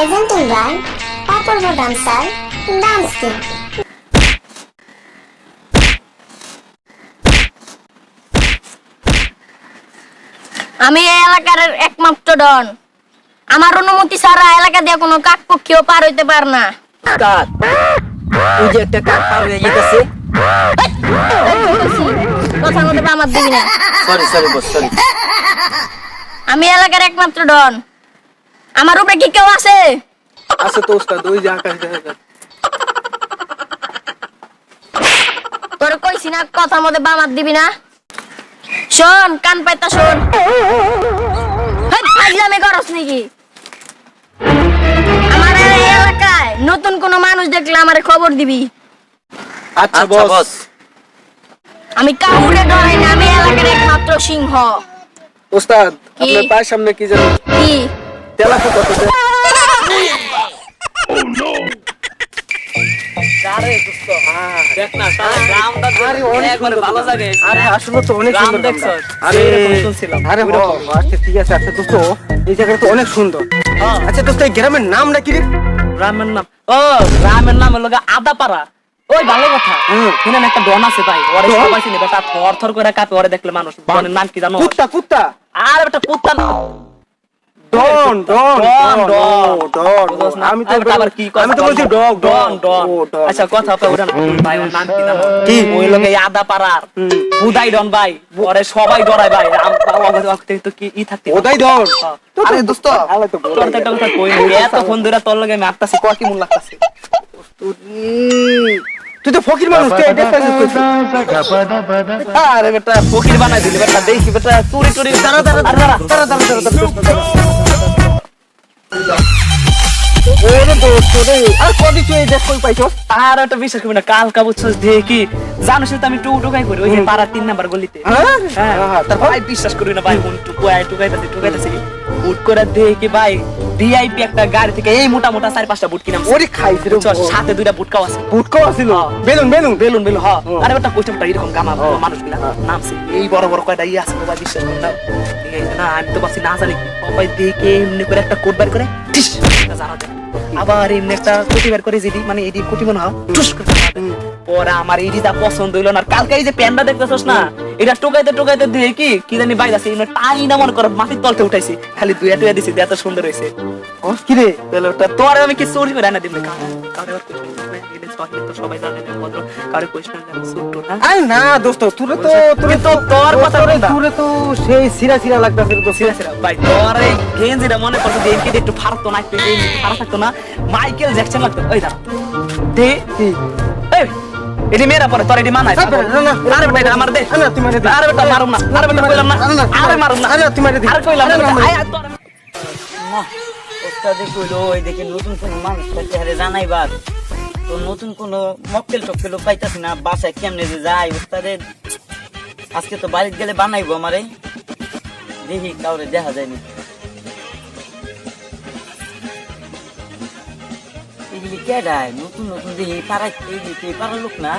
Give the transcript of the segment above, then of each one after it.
Presenting by Apurva Dancer Dance Team. আমি এই এলাকার একমাত্র ডন। আমার অনুমতি ছাড়া এলাকা দিয়ে কোনো কাকপক্ষীও পার হইতে পারে না। কাক তুই যে একটা কাক পার হয়ে গেছে। কথা মতো আমার দিবি না। Sorry boss sorry. আমি এলাকার একমাত্র ডন। আমার উপরে কি কেউ আছে? আছে তো ওস্তাদ, ওই যে আকাশ দেখা যায়। তোর কইছি না কথা মতো বামাত দিবি না। শোন, কান পাইতা শোন। ফাইজলামি করস নাকি? আমার এই এলাকায় নতুন কোন মানুষ দেখলে আমারে খবর দিবি। আচ্ছা বস। আমি কাউকে ডরাই না, আমি এলাকার একমাত্র সিংহ। ওস্তাদ আপনার পায়ের সামনে কি জানেন? কি? তেলাপো কত দেয়? আরে দোস্ত দেখ না সারা গ্রামটা একবারে ভালো লাগে। আরে আসলে তো অনেক গ্রাম সুন্দর। দেখছস? আরে এরকম শুনছিলাম। আরে আচ্ছা ঠিক আছে। আচ্ছা দোস্ত, এই জায়গাটা তো অনেক সুন্দর। আচ্ছা দোস্ত, এই গ্রামের নামটা কি রে? গ্রামের নাম গ্রামের নাম হলো আদাপাড়া। ওই ভালো কথা। এখানে একটা ডন আছে ভাই, ওরে সবাই চিনে। বেটা থর করে কাঁপে ওরে দেখলে মানুষ। ডনের নাম কি জানো? কুত্তা। আর বেটা কুত্তা না, ডন। আমি তো আবার কি কথা? আমি তো বলছি ডগ। ডন। ও, ডন। আচ্ছা কথা হবে ওটা না। ভাই ওর নাম কি জানো? কি? ওই লোকে আদাপাড়ার বুদাই ডন ভাই। ওরে সবাই ডরায় ভাই। তো কি ই থাকতে ওটাই ডন। হ্যাঁ। আরে দোস্ত আলে তো তোর তো একটা কথা কই না, এত ফোন ধরে তোর লগে মারতাছি, কয় কি মন লাগতাছে। তুই তো ফকির মানুষ, কে দেখতে আসছিস? আরে বেটা ফকির বানাই দিলি বেটা। দেখি বেটা চুরি দাঁড়া। ওরে দোস্ত রে, আর কদি তুই এই দেখ কই পাইছস? আর একটা বিশ্বাস করবি না, কালকা বুঝছস দেখি জানিস তো আমি টুকাই করি ওই যে পাড়ার 3 নাম্বার গলিতে। হ্যাঁ তারপর ভাই বিশ্বাস করি না ভাই, কোন টুকাইতাছি বুট করে দেখি ভাই ভিআইপি একটা গাড়ি থেকে এই মোটা 4-5টা বুট কিনাম। ওরে খাইছে রে, সাথে 2টা বুটকাও আছে। বুটকো আছিল। বেলুন হ্যাঁ। আরে বেটা কইটা এরকম গামা মানুষগুলা নামছে এই বড় কয়টা ইয়ে আছে ভাই, বিশ্বাস করি না। ঠিক আছে না, আমি তো ভাবছি না জানি কি ভাই দেখে এমনি করে একটা কোট বার করে টিস জানা যায়। আবার এমনি একটা কোটি বার করে যেদি মানে এডি কোটি মনে হয় টুস করে পরে আমার এডিটা পছন্দ হইলো না। কালকে এই যে প্যান্ডা দেখতেছস না, এটা টোকাইতে দেখি কি জানি বাইরে আছে এমনি টাই না মনে করে মাটির তলতে উঠাইছি, খালি দুয়া টুয়া দিছি, এত সুন্দর হইছে। কি রে? তাহলে ওটা তোর আমি কি চুরি করে আনা দিবি? কারে আর কইছ না, এটা তো সবাই জানে ভদ্র, কারে কইছ না সুট্টো না। আরে না দোস্ত, তোরে তো তোর কথা বলতা তোরে তো সেই সিরা লাগতাছে তো। সিরা ভাই তোর এই গেঞ্জিটা মনে করতে দেন কি একটু ফাড়তো না, একটু এই ফাড়া থাকতো না, মাইকেল জ্যাকসন লাগতো। ওই দাঁড়া দে কি? এই এডি মেরা পরে তোর এডি মানাই। আরে বেটা আমার দে। না তুই মারে দে। আরে বেটা মারুম না, আরে বেটা কইলাম না, আরে মারুম না, আরে তুই মারে দে। আরে কইলাম না। আয় তোর না ওস্তাদে কইলো ওই দেখে নতুন কোনো মানুষ পাইতে হারে জানাইবার, তো নতুন কোনো মক্কেল টক্কেলও পাইতাছি না, বাসায় কেমনে যে যাই। ওস্তাদে আজকে তো বাড়িতে গেলে বানাইবো আমারে, দেখি কাউরে দেখা যায়নি। এগুলি কেডায় নতুন দেখি পাড়ায়, এই পাড়ার লোক না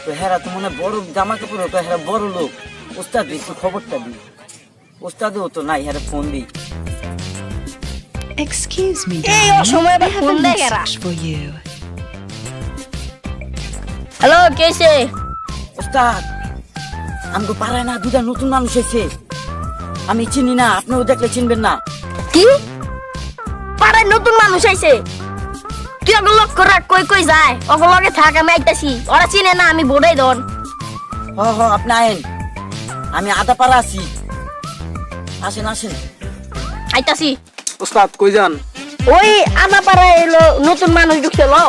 তো, হেরা তো মনে বড় জামা কাপড় হতো, হেরা বড় লোক। ওস্তাদ একটু খবরটা দিই, ওস্তাদও তো নাই, হেরা ফোন দিই। Excuse me, এই অসময়ে আবার ফোন দেয় এরা। for you. হ্যালো, কেসে? ওস্তাদ আমগো পাড়ায় না 2টা নতুন মানুষ এসেছে, আমি চিনি না, আপনিও দেখলে চিনবেন না। কি? পাড়ায় নতুন মানুষ আইছে? তুই ওকে লক্ষ্য রাখ, কই যায়, ওকে লগে থাক, আমি আইতাছি। ওরা চিনে না, আমি বোড়াই দন। হ আপনি আয়েন, আমি আদাপাড়া আছি, আসেন। আইতাছি। ওস্তাদ কই যান? ওই আদা পাড়ায় এলো নতুন মানুষ ঢুকছে লো।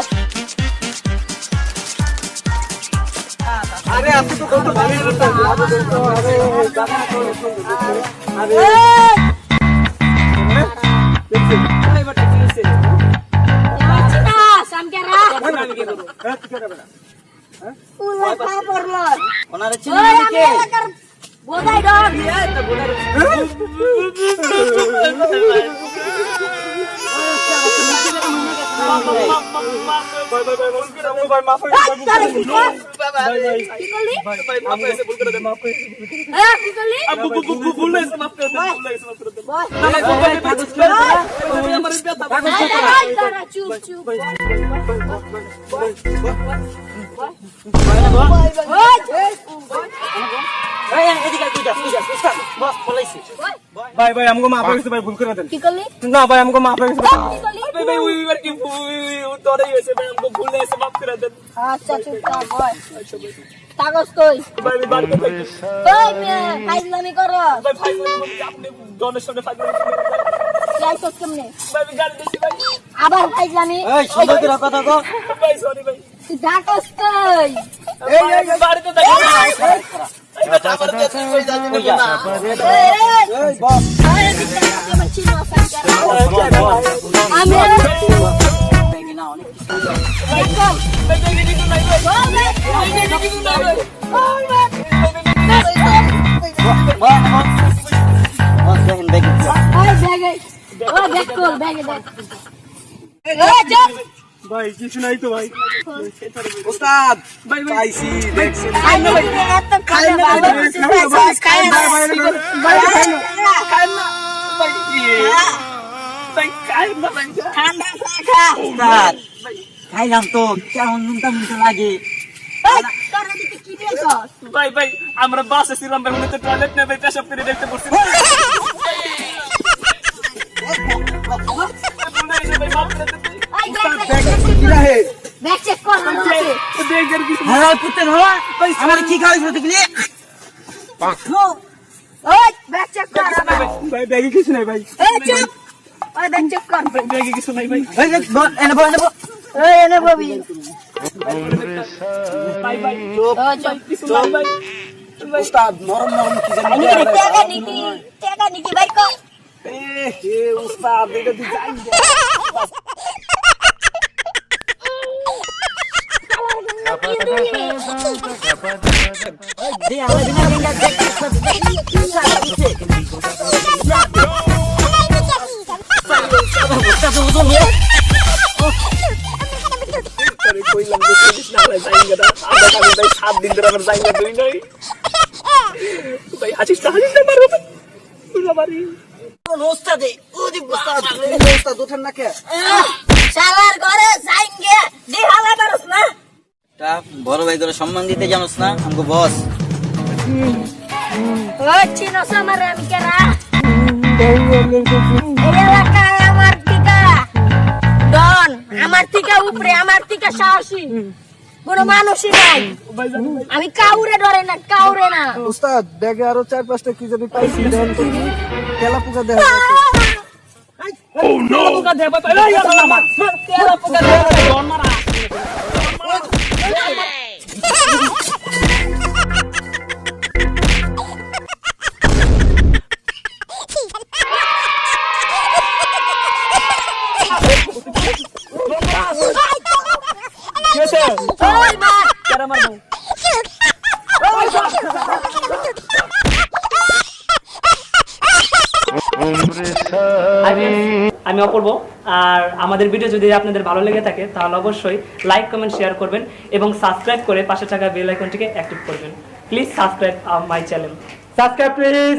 আরে আপনি তো কত ভালো করতে ওনারে চিনি কে? বোধাই ডন। ভাই ভাই আমাকে মাফ করে ভাই ভুল করে দেন কি করলি না ভাই আমাকে মাফ করে কি করলি আচ্ছা চুপ কর বয় কাগজ কই ওই মেয়ে ফাইজলামি করো লাইসেন্স কেমনে আবার ফাইজলামি এই সুন্দর করে কথা কও তুই ডাকস কই ভাই কিছু নাই তো ভাই ওস্তাদ ভাই পাইছি দেখছি খাইলাম তো কেমন নুনটা নুনটা লাগে ভাই ভাই আমরা বাসে ছিলাম ভাই তো টয়লেট নেই ভাই পেশাব করে দেখতে পড়ছি আমার কি খাওয়াইছো দেখলি ভাই ব্যাগে কিছু নাই ভাই ব্যাগে কিছু নাই ভাই ভাই ভাই কিছু নাই ভাই ওস্তাদ নরম নরম কি জানি ওস্তাদ এটা তুই যাই কইলাম যে না ভাই যাইঙ্গা না আমরা ভাই 7 দিন ধরে আমরা যাইঙ্গা দুই নাই ভাই হাসিস না মারবো পুরো মারি ওস্তাদে ওদি ওস্তাদ ওস্তাদ ওঠেন না কে শালার ঘরে যাইঙ্গে দেখালে পারছ না তা বড় ভাই তোরা সম্মান দিতে জানোস না আমাকে বস ওই চিনোস আমার আমি কেরা এই এলাকায় আমার টিকা ডন আমার টিকা উপরে আমার টিকা সাহসী কোনো মানুষই নাই আমি কাউরে ডরে না কাউরে না ওস্তাদ ব্যাগে আরো 4-5টা কি জানি পাইছি দেন তো তেলা পোকা দেন পোকা দে ভাই এই আমার তেলা পোকা দে ডন মারা ওই মা কেরা মারবো আমি অপূর্ব আর আমাদের ভিডিও যদি আপনাদের ভালো লেগে থাকে তাহলে অবশ্যই লাইক কমেন্ট শেয়ার করবেন এবং সাবস্ক্রাইব করে পাশে থাকা বেল আইকনটিকে অ্যাক্টিভ করবেন please subscribe my channel subscribe please